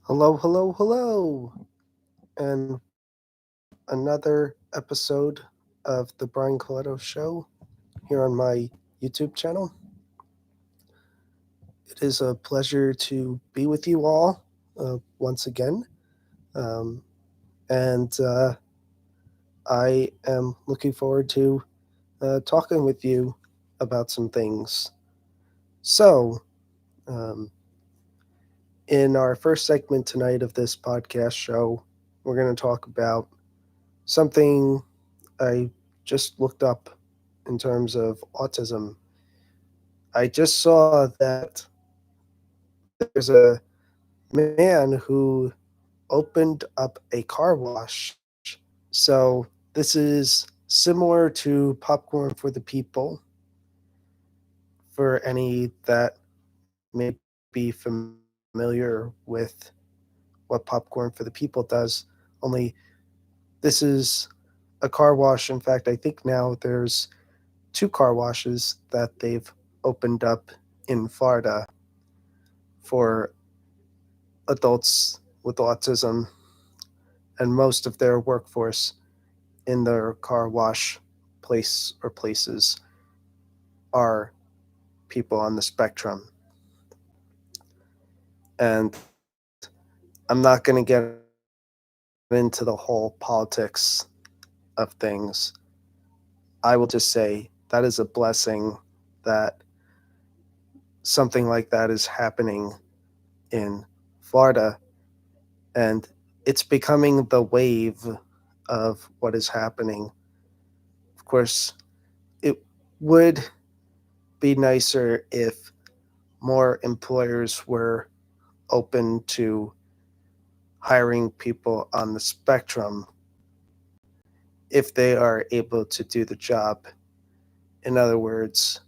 Hello, hello, hello, and welcome to another episode of the Brian Colletto Show here on my YouTube channel. It is a pleasure to be with you all once again, um, and I am looking forward to talking with you about some things. So, um, in our first segment tonight of this podcast show, we're going to talk about something I just looked up in terms of autism. I just saw that there's a man who opened up a car wash. So this is similar to Popcorn for the People for any that may be familiar with what Popcorn for the People does. Only this is a car wash. In fact, I think now there's two car washes that they've opened up in Florida for adults with autism, and most of their workforce in their car wash place or places are people on the spectrum. And I'm not going to get into the whole politics of things. I will just say that is a blessing that something like that is happening in Florida, and it's becoming the wave of what is happening. Of course, it would be nicer if more employers were open to hiring people on the spectrum if they are able to do the job. In other words,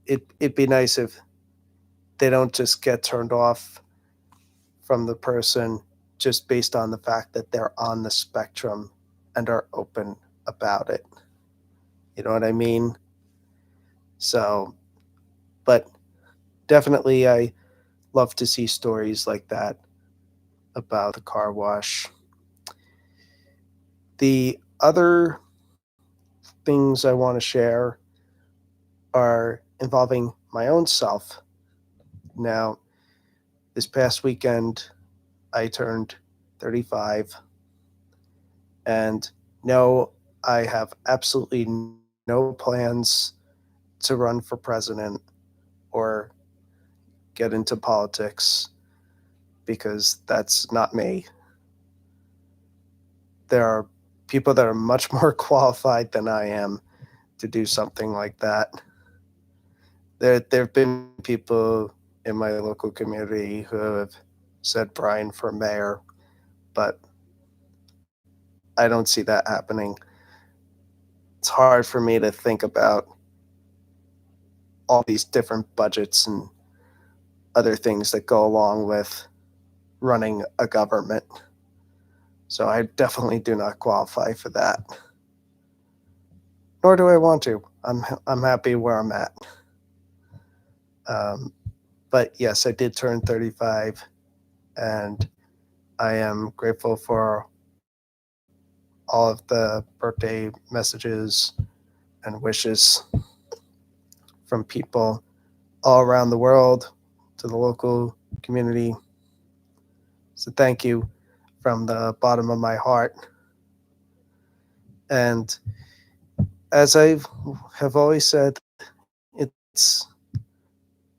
it'd be nice if they don't just get turned off from the person just based on the fact that they're on the spectrum and are open about it. You know what I mean? So, but definitely, I love to see stories like that about the car wash. The other things I want to share are involving my own self. Now, this past weekend, I turned 35, and no, I have absolutely no plans to run for president or get into politics because that's not me. There are people that are much more qualified than I am to do something like that. There have been people in my local community who have said Brian for mayor, but I don't see that happening. It's hard for me to think about all these different budgets and other things that go along with running a government. So I definitely do not qualify for that. Nor do I want to. I'm happy where I'm at. Um, but yes, I did turn 35, and I am grateful for all of the birthday messages and wishes from people all around the world to the local community. So thank you from the bottom of my heart. And as I have always said, it's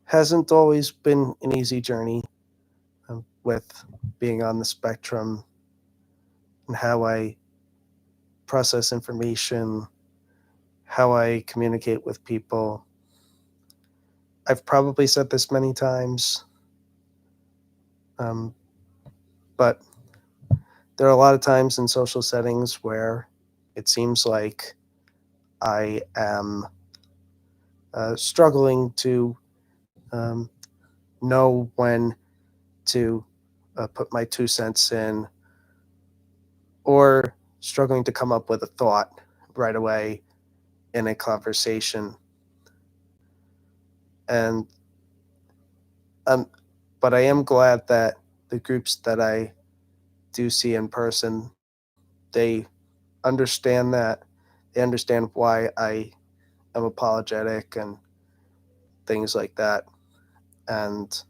hasn't always been an easy journey with being on the spectrum and how I process information, how I communicate with people. I've probably said this many times, um, but there are a lot of times in social settings where it seems like I am struggling to um, know when to put my 2 cents in, or struggling to come up with a thought right away in a conversation. And but I am glad that the groups that I do see in person, they understand that. They understand why I am apologetic and things like that. And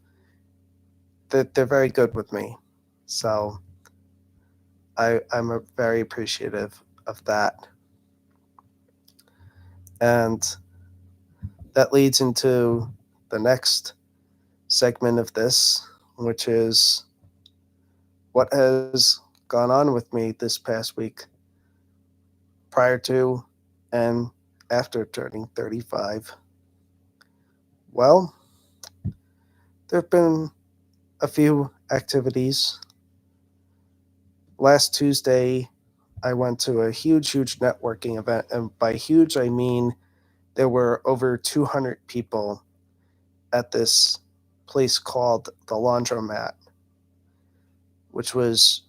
they're very good with me. So I'm very appreciative of that. And that leads into the next segment of this, which is what has gone on with me this past week prior to and after turning 35. Well, there have been a few activities. Last Tuesday, I went to a huge networking event. And by huge, I mean there were over 200 people at this place called the Laundromat, which was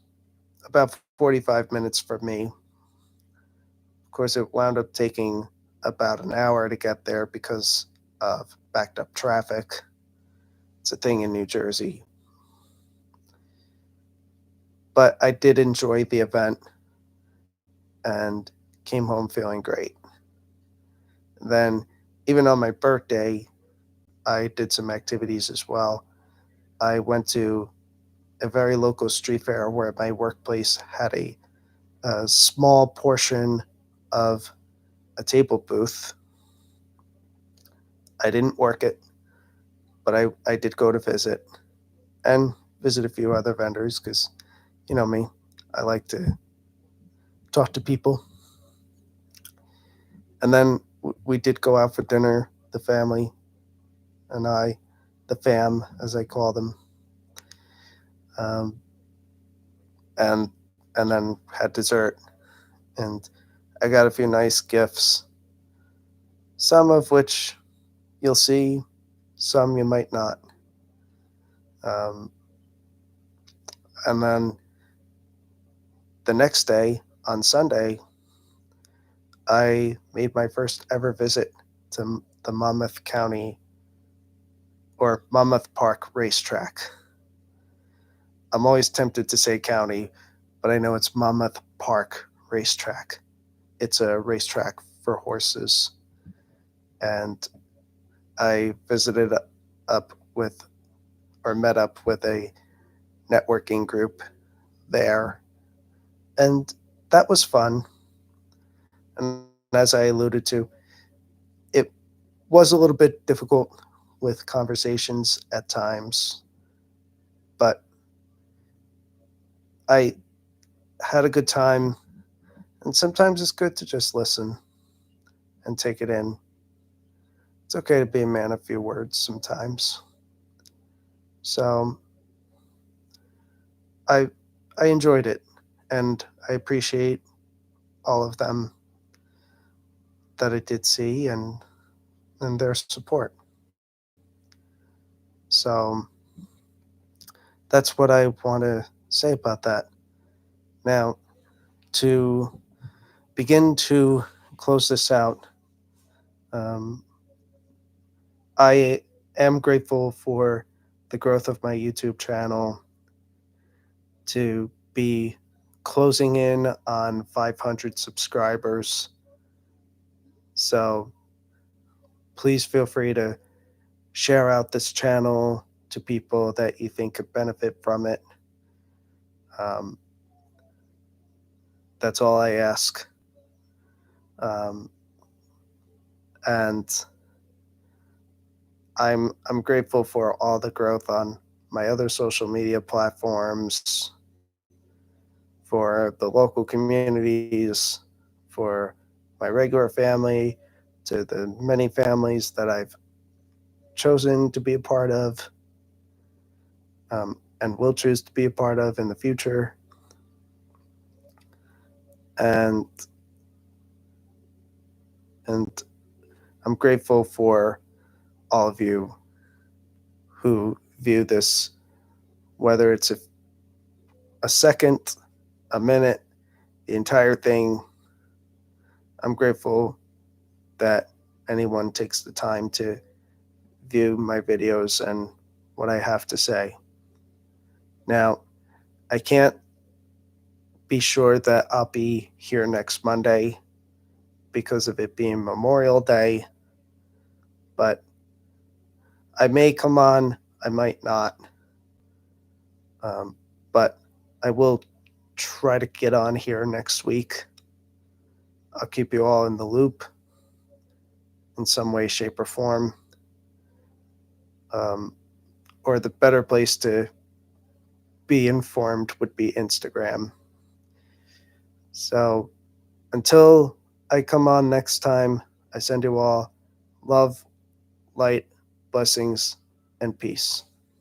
about 45 minutes from me. Of course, it wound up taking about an hour to get there because of backed up traffic. It's a thing in New Jersey. But I did enjoy the event and came home feeling great. Then, even on my birthday, I did some activities as well. I went to a very local street fair where my workplace had a small portion of a table booth. I didn't work it, but I did go to visit and visit a few other vendors because, you know me, I like to talk to people. And then we did go out for dinner, the family and I, the fam, as I call them, um, and and then had dessert. And I got a few nice gifts, some of which you'll see, some you might not. Um, and then the next day, on Sunday, I made my first ever visit to the Monmouth County or Monmouth Park racetrack. I'm always tempted to say county, but I know it's Monmouth Park racetrack. It's a racetrack for horses. And I visited up with or met up with a networking group there. And that was fun. And as I alluded to, it was a little bit difficult with conversations at times, but I had a good time. And sometimes it's good to just listen and take it in. It's okay to be a man of few words sometimes. So I I enjoyed it, and I appreciate all of them that I did see and their support. So that's what I want to say about that. Now, to begin to close this out, um, I am grateful for the growth of my YouTube channel to be closing in on 500 subscribers. So please feel free to share out this channel to people that you think could benefit from it. Um, that's all I ask. Um, and I'm grateful for all the growth on my other social media platforms, for the local communities, for my regular family, to the many families that I've chosen to be a part of, and will choose to be a part of in the future. And and I'm grateful for all of you who view this, whether it's a second, a minute, the entire thing. I'm grateful that anyone takes the time to view my videos and what I have to say. Now, I can't be sure that I'll be here next Monday because of it being Memorial Day, but I may come on, I might not. But I will try to get on here next week. I'll keep you all in the loop in some way, shape, or form. Um, or the better place to be informed would be Instagram. So until I come on next time, I send you all love, light, blessings, and peace.